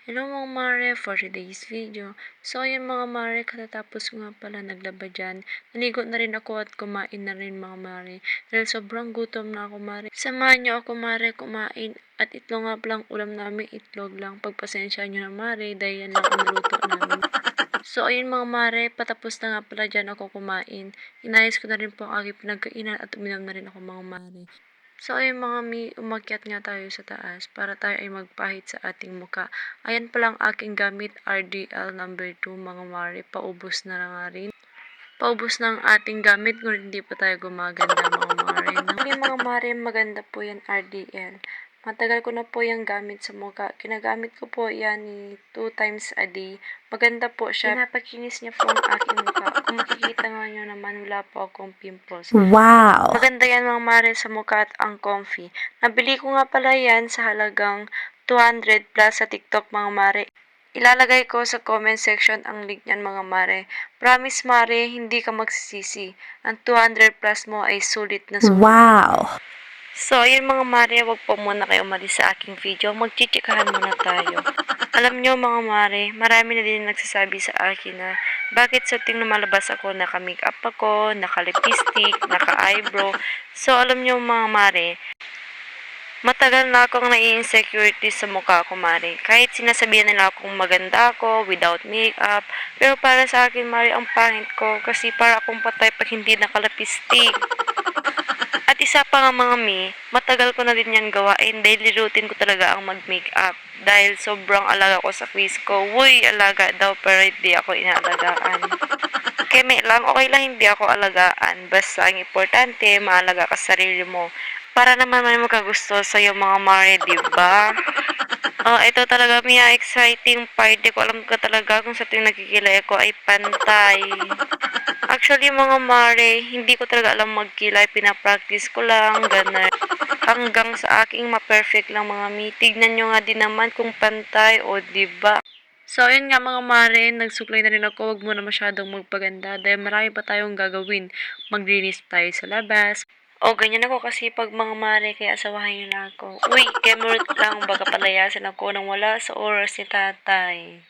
Hello mga mare, for today's video. So ayun mga mare, katatapos ko nga pala naglaba dyan. Naligo na rin ako at kumain na rin mga mare. Dahil sobrang gutom na ako mare. Samahan niyo ako mare kumain. At itlog nga palang ulam namin, itlog lang. Pagpasensya nyo na mare, dahil yan lang ang luto namin. So ayun mga mare, patapos na nga pala dyan ako kumain. Inayos ko na rin po ang aking pinagkainan at uminom na rin ako mga mare. So ayun mga mi, umakyat nga tayo sa taas para tayo ay magpahit sa ating muka. Ayan palang aking gamit, RDL number 2 mga mare, paubos na nga rin. Paubos na ang ating gamit, ngunit hindi pa tayo gumaganda mga mare. Mga mare, maganda po yan RDL. Matagal ko na po yung gamit sa mukha. Kinagamit ko po yan 2 times a day. Maganda po siya. Pinapakinis niya po ang aking mukha. Kung makikita nga nyo naman, wala po akong pimples. Wow! Maganda yan mga mare sa mukha at ang comfy. Nabili ko nga pala yan sa halagang 200 plus sa TikTok mga mare. Ilalagay ko sa comment section ang link niyan mga mare. Promise mare, hindi ka magsisisi. Ang 200 plus mo ay sulit na sulit. Wow! So, ayun mga mare, wag po muna kayo umalis sa aking video. Magchichikahan muna tayo. Alam nyo mga mare, marami na din nagsasabi sa akin na bakit sa ting lumalabas ako, naka-makeup ako, naka-lipstick, naka-eyebrow. So, alam nyo mga mare, matagal na akong nai-insecurity sa mukha ko, mare. Kahit sinasabihan nila akong maganda ako without makeup. Pero para sa akin, mare, ang pangit ko. Kasi para akong patay pag hindi nakalapistik. At isa pa nga mga mi, matagal ko na din yan gawain. Daily routine ko talaga ang mag-makeup. Dahil sobrang alaga ko sa face ko. Uy, alaga daw pero hindi ako inaalagaan. Keme lang, okay lang hindi ako alagaan. Basta ang importante, maalaga ka sa sarili mo. Para naman may makagusto sa'yo mga mare, diba? Oh, ito talaga Mia, exciting part. Di ko alam ka talaga kung sa tuwing nagkikilay ko ay pantay. Actually, mga mare, hindi ko talaga alam magkilay. Pinapractice ko lang, ganun. Hanggang sa aking ma-perfect lang mga mi. Tignan nyo nga din naman kung pantay o diba. So, ayun nga mga mare, nagsuklay na rin ako. Huwag muna masyadong magpaganda dahil marami pa tayong gagawin. Maglinis tayo sa labas. O, ganyan ako kasi pag mga mare, kaya asawahan nyo na ako. Uy, kemurot lang, baka palayasin ako nang wala sa oras ni tatay.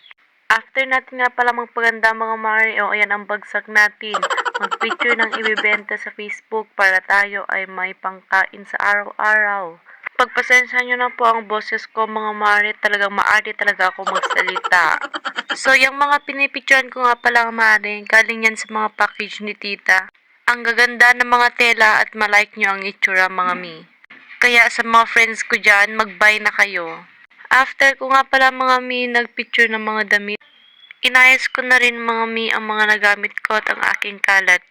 After natin nga pala magpaganda mga mare, o ayan ang bagsak natin. Mag-picture ng ibibenta sa Facebook para tayo ay may pangkain sa araw-araw. Pagpasensya nyo na po ang boses ko mga mare, talagang maarte talaga ako magsalita. So, yung mga pinipicturean ko nga pala mare, galing yan sa mga package ni tita. Ang gaganda ng mga tela at malike nyo ang itsura mga mi. Kaya sa mga friends ko dyan, mag-buy na kayo. After ko nga pala mga mi nagpicture ng mga damit, inayos ko na rin mga mi ang mga nagamit ko at ang aking kalat.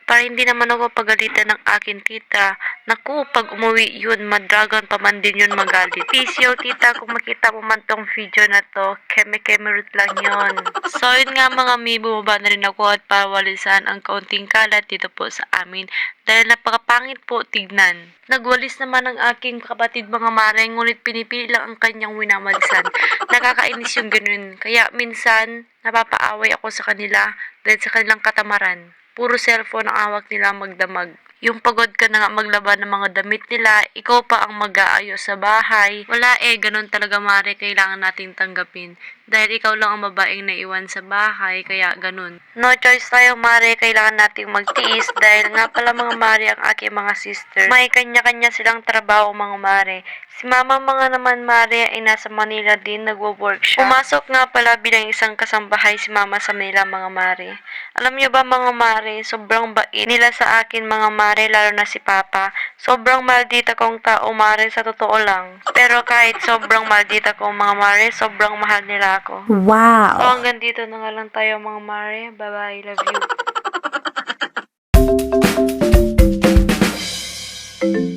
Para hindi naman ako pagalitan ng aking tita. Naku, pag umuwi yun, madragon pa man din yun magalit. Peace yo, tita, kung makita mo man tong video na to, keme-keme root lang yun. So, yun nga mga mi, bumaba na rin ako at pawalisan ang kaunting kalat dito po sa amin. Dahil napakapangit po tignan. Nagwalis naman ang aking kapatid mga mare, ngunit pinipili lang ang kanyang winamalisan. Nakakainis yung ganun. Kaya minsan, napapaaway ako sa kanila dahil sa kanilang katamaran. Puro cellphone ang awak nila magdamag. Yung pagod ka na nga maglaba ng mga damit nila, ikaw pa ang mag-aayos sa bahay. Wala ganun talaga mare, kailangan nating tanggapin. Dahil ikaw lang ang babaeng naiwan sa bahay, kaya ganun. No choice tayo mare, kailangan nating magtiis dahil nga pala mga mare ang aking mga sister. May kanya-kanya silang trabaho mga mare. Si mama mga naman mare ay nasa Manila din, nagwo-work siya. Pumasok nga pala bilang isang kasambahay si mama sa Manila mga mare. Alam niyo ba mga mare, sobrang bait nila sa akin mga mare, lalo na si papa. Sobrang maldita kong tao mare, sa totoo lang. Pero kahit sobrang maldita kong mga mare, sobrang mahal nila ako. Wow! So hanggang dito na nga lang tayo mga mare. Bye-bye, love you.